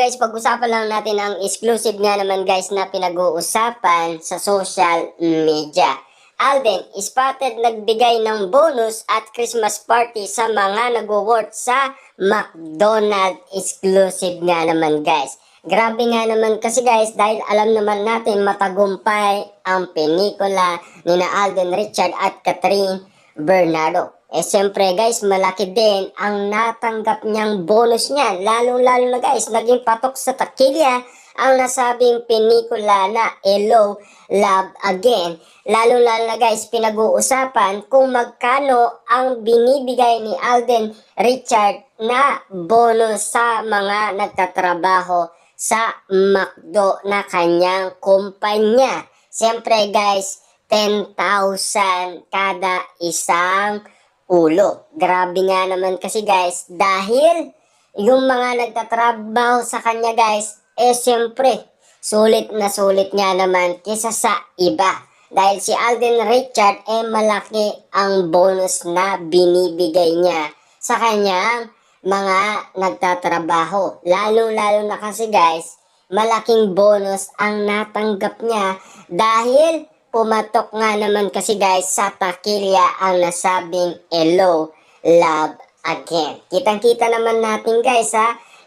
guys, pag-usapan lang natin ang exclusive nga naman guys na pinag-uusapan sa social media. Alden spotted nagbigay ng bonus at Christmas party sa mga nag-work sa McDonald's. Exclusive nga naman guys. Grabe nga naman kasi guys, dahil alam naman natin matagumpay ang pelikula ni na Alden Richard at Catherine Bernardo. Siyempre guys, malaki din ang natanggap niyang bonus niya. Lalo-lalo na guys, naging patok sa takilya ang nasabing pelikula na Hello, Love Again. Lalo-lalo na guys, pinag-uusapan kung magkano ang binibigay ni Alden Richard na bonus sa mga nagtatrabaho sa McDo na kanyang kumpanya. Siyempre guys, 10,000 kada isang ulo. Grabe nga naman kasi guys, dahil yung mga nagtatrabaho sa kanya guys, siyempre, sulit na sulit nga naman kesa sa iba. Dahil si Alden Richard, malaki ang bonus na binibigay niya sa kanyang mga nagtatrabaho. Lalo-lalo na kasi guys, malaking bonus ang natanggap niya dahil pumatok nga naman kasi guys sa takilya ang nasabing Hello, Love Again. Kitang-kita naman natin guys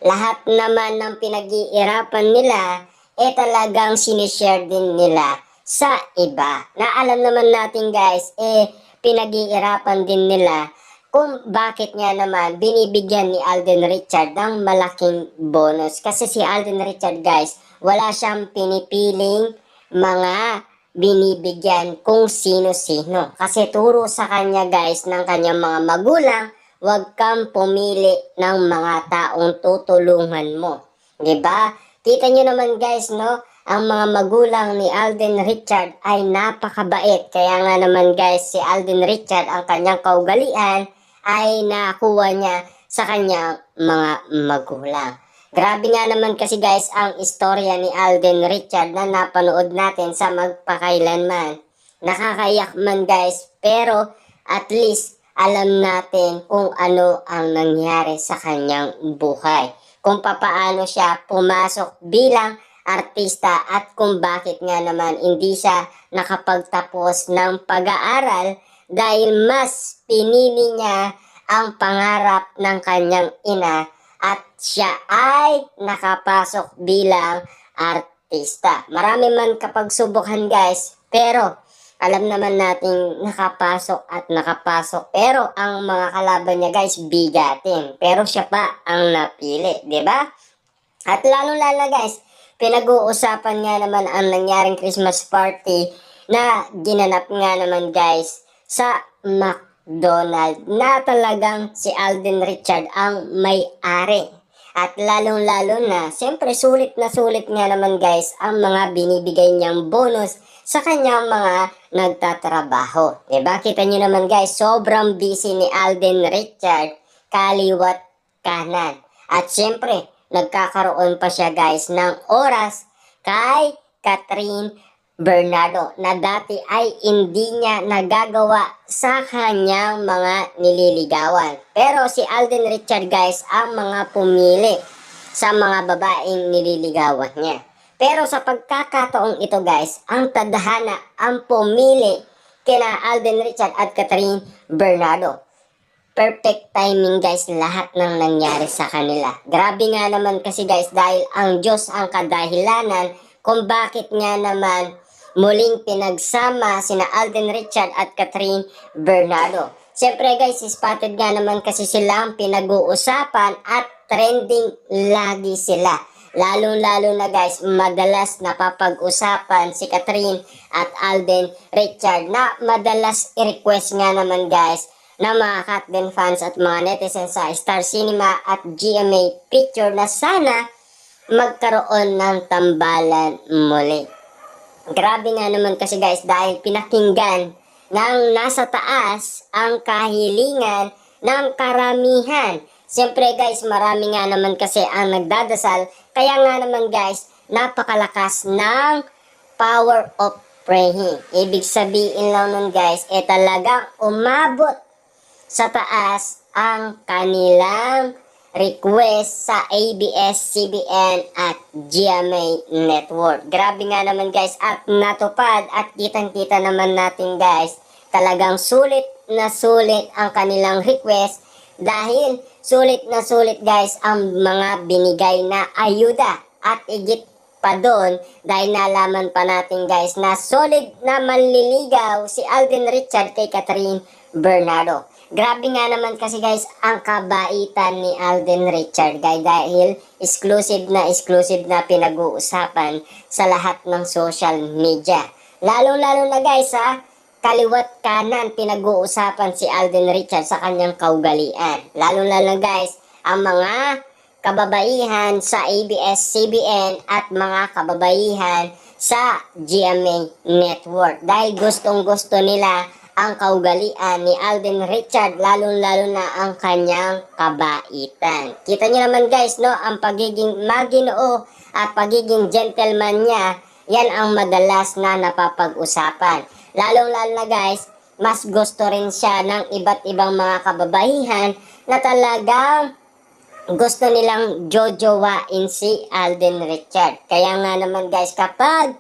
lahat naman ng pinag-iirapan nila talagang sinishare din nila sa iba. Na alam naman natin guys, pinag-iirapan din nila kung bakit nga naman binibigyan ni Alden Richard ng malaking bonus. Kasi si Alden Richard guys, wala siyang pinipiling mga binibigyan kung sino-sino. Kasi turo sa kanya guys ng kanyang mga magulang, huwag kang pumili ng mga taong tutulungan mo. Diba? Kita nyo naman guys, no? Ang mga magulang ni Alden Richard ay napakabait. Kaya nga naman guys, si Alden Richard, ang kanyang kaugalian ay nakuha niya sa kanyang mga magulang. Grabe nga naman kasi guys ang istorya ni Alden Richard na napanood natin sa magpakailanman. Nakakayak man guys, pero at least alam natin kung ano ang nangyari sa kanyang buhay. Kung papaano siya pumasok bilang artista at kung bakit nga naman hindi siya nakapagtapos ng pag-aaral dahil mas pinili niya ang pangarap ng kanyang ina at siya ay nakapasok bilang artista. Marami man kapagsubukan guys, pero alam naman natin nakapasok at nakapasok. Pero ang mga kalaban niya guys, bigatin. Pero siya pa ang napili, di ba? At lalo-lalo guys, pinag-uusapan nga naman ang nangyaring Christmas party na ginanap nga naman guys sa McDonald's na talagang si Alden Richard ang may-ari. At lalong-lalo na, siyempre sulit na sulit nga naman guys ang mga binibigay niyang bonus sa kanyang mga nagtatrabaho. Diba? Kita nyo naman guys, sobrang busy ni Alden Richard, kaliwat kanan. At siyempre, nagkakaroon pa siya guys ng oras kay Catherine Bernardo na dati ay hindi niya nagagawa sa kanyang mga nililigawan. Pero si Alden Richard guys ang mga pumili sa mga babaeng nililigawan niya. Pero sa pagkakataong ito guys, ang tadhana ang pumili kina Alden Richard at Catherine Bernardo. Perfect timing guys lahat ng nangyari sa kanila. Grabe nga naman kasi guys dahil ang Diyos ang kadahilanan kung bakit nga naman muling pinagsama sina Alden Richard at Catherine Bernardo. Siyempre guys, spotted nga naman kasi silang pinag-uusapan at trending lagi sila. Lalo-lalo na guys, madalas napapag-usapan si Catherine at Alden Richard na madalas i-request nga naman guys na mga Katden fans at mga netizens sa Star Cinema at GMA Picture na sana magkaroon ng tambalan muli. Grabe nga naman kasi guys dahil pinakinggan ng nasa taas ang kahilingan ng karamihan. Siyempre guys, marami nga naman kasi ang nagdadasal. Kaya nga naman guys, napakalakas ng power of praying. Ibig sabihin lang nun guys, talagang umabot sa taas ang kanilang request sa ABS-CBN at GMA Network. Grabe nga naman guys, at natupad at kitang-kita naman natin guys, talagang sulit na sulit ang kanilang request dahil sulit na sulit guys ang mga binigay na ayuda at igit pa doon dahil nalaman pa natin guys na solid na manliligaw si Alden Richard kay Catherine Bernardo. Grabe nga naman kasi guys ang kabaitan ni Alden Richard guys dahil exclusive na pinag-uusapan sa lahat ng social media. Lalo na guys kaliwat kanan pinag-uusapan si Alden Richard sa kanyang kaugalian. Lalo guys ang mga kababaihan sa ABS-CBN at mga kababaihan sa GMA Network dahil gustong-gusto nila ang kaugalian ni Alden Richard, lalo na ang kanyang kabaitan. Kita niyo naman guys, no, ang pagiging maginoo at pagiging gentleman niya, yan ang madalas na napapag-usapan. Lalo na guys, mas gusto rin siya ng iba't ibang mga kababaihan na talagang gusto nilang jojowain si Alden Richard. Kaya nga naman guys, kapag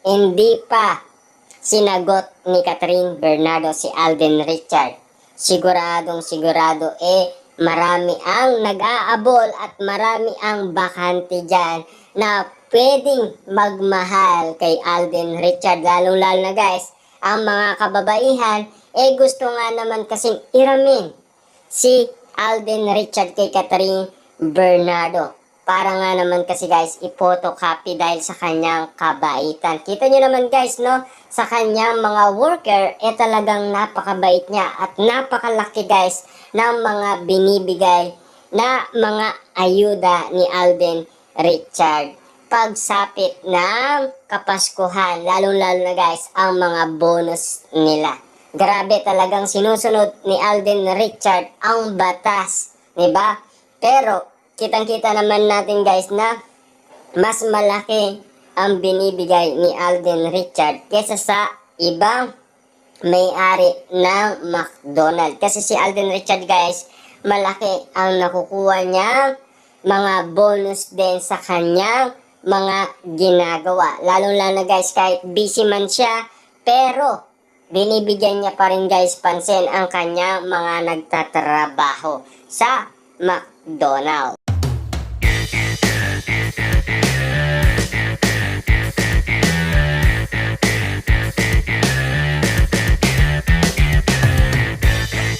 hindi pa sinagot ni Catherine Bernardo si Alden Richard, sigurado marami ang nag-aabol at marami ang bakante dyan na pwedeng magmahal kay Alden Richard. Lalo na guys, ang mga kababaihan gusto nga naman kasing iramin si Alden Richard kay Catherine Bernardo. Para nga naman kasi guys, i-photocopy dahil sa kanyang kabaitan. Kita nyo naman guys, no, sa kanyang mga worker, talagang napakabait niya at napakalaki guys ng mga binibigay na mga ayuda ni Alden Richard. Pagsapit ng Kapaskuhan, lalo na guys, ang mga bonus nila. Grabe talagang sinusunod ni Alden Richard ang batas, diba? Pero kitang-kita naman natin guys na mas malaki ang binibigay ni Alden Richard kesa sa ibang may-ari ng McDonald's. Kasi si Alden Richard guys, malaki ang nakukuha niya mga bonus din sa kanyang mga ginagawa. Lalo na guys, kahit busy man siya, pero binibigyan niya pa rin guys pansin ang kanyang mga nagtatrabaho sa McDonald's.